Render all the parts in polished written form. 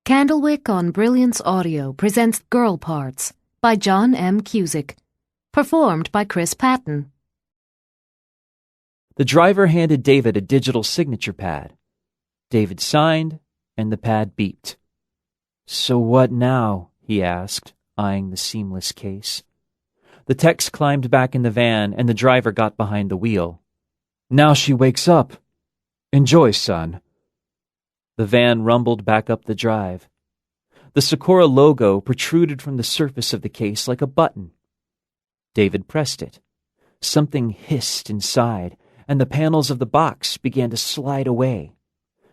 Candlewick on Brilliance Audio presents Girl Parts by John M. Cusick. Performed by Chris Patton. The driver handed David a digital signature pad. David signed, and the pad beeped. "So what now?" he asked, eyeing the seamless case. The text climbed back in the van, and the driver got behind the wheel. "Now she wakes up. Enjoy, son." The van rumbled back up the drive. The Socorro logo protruded from the surface of the case like a button. David pressed it. Something hissed inside, and the panels of the box began to slide away.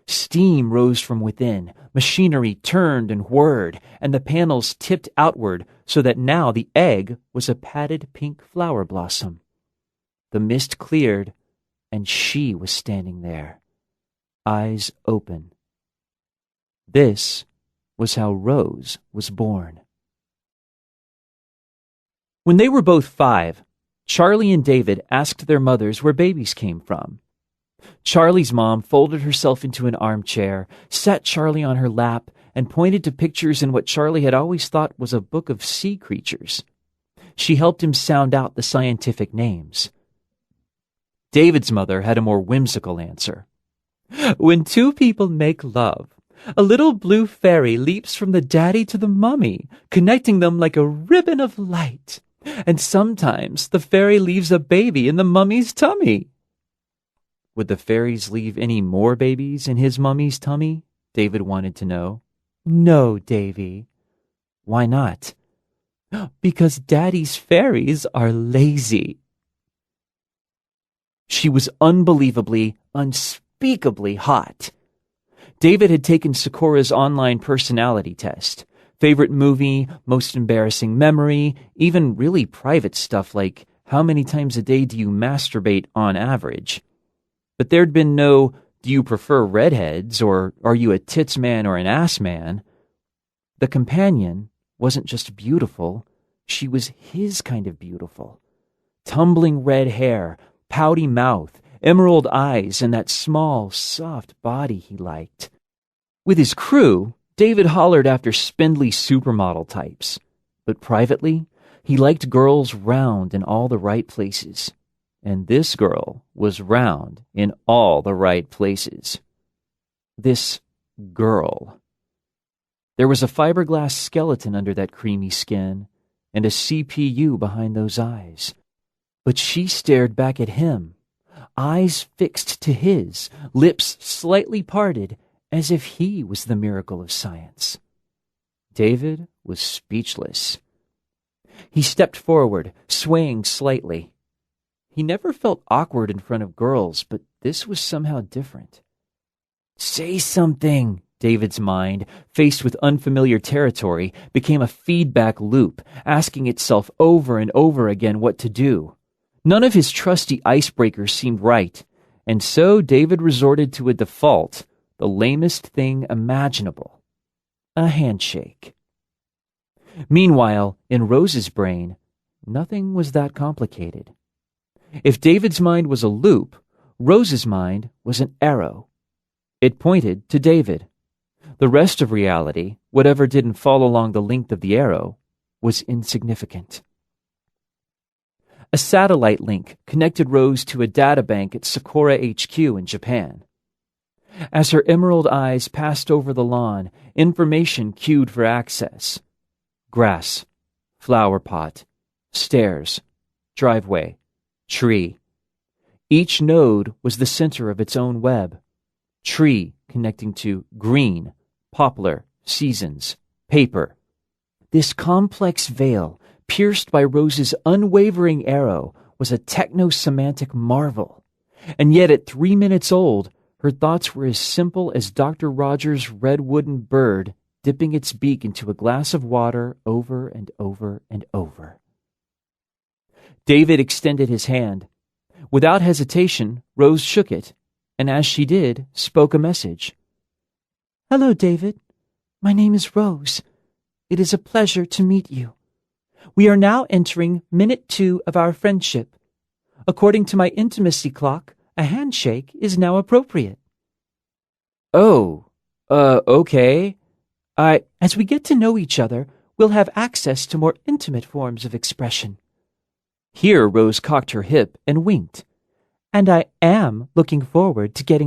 Steam rose from within, machinery turned and whirred, and the panels tipped outward so that now the egg was a padded pink flower blossom. The mist cleared, and she was standing there, eyes open. This was how Rose was born. When they were both 5, Charlie and David asked their mothers where babies came from. Charlie's mom folded herself into an armchair, sat Charlie on her lap, and pointed to pictures in what Charlie had always thought was a book of sea creatures. She helped him sound out the scientific names. David's mother had a more whimsical answer. "When two people make love, a little blue fairy leaps from the daddy to the mummy, connecting them like a ribbon of light. And sometimes the fairy leaves a baby in the mummy's tummy." Would the fairies leave any more babies in his mummy's tummy? David wanted to know. "No, Davy." "Why not?" "Because daddy's fairies are lazy." She was unbelievably, unspeakably hot. David had taken Socorro's online personality test. Favorite movie, most embarrassing memory, even really private stuff like how many times a day do you masturbate on average. But there'd been no, do you prefer redheads, or are you a tits man or an ass man? The companion wasn't just beautiful, she was his kind of beautiful. Tumbling red hair, pouty mouth, emerald eyes, and that small, soft body he liked. With his crew, David hollered after spindly supermodel types. But privately, he liked girls round in all the right places. And this girl was round in all the right places. This girl. There was a fiberglass skeleton under that creamy skin, and a CPU behind those eyes. But she stared back at him, eyes fixed to his, lips slightly parted, as if he was the miracle of science. David was speechless. He stepped forward, swaying slightly. He never felt awkward in front of girls, but this was somehow different. "Say something!" David's mind, faced with unfamiliar territory, became a feedback loop, asking itself over and over again what to do. None of his trusty icebreakers seemed right, and so David resorted to a default, the lamest thing imaginable: a handshake. Meanwhile, in Rose's brain, nothing was that complicated. If David's mind was a loop, Rose's mind was an arrow. It pointed to David. The rest of reality, whatever didn't fall along the length of the arrow, was insignificant. A satellite link connected Rose to a databank at Socorro HQ in Japan. As her emerald eyes passed over the lawn, information queued for access. Grass, flower pot, stairs, driveway, tree. Each node was the center of its own web. Tree connecting to green, poplar, seasons, paper. This complex veil, pierced by Rose's unwavering arrow, was a techno-semantic marvel. And yet at 3 minutes old, her thoughts were as simple as Dr. Rogers' red wooden bird dipping its beak into a glass of water over and over and over. David extended his hand. Without hesitation, Rose shook it, and as she did, spoke a message. "Hello, David. My name is Rose. It is a pleasure to meet you. We are now entering minute 2 of our friendship. According to my intimacy clock, a handshake is now appropriate." "Oh, okay. As we get to know each other, we'll have access to more intimate forms of expression. Here Rose cocked her hip and winked. And I am looking forward to getting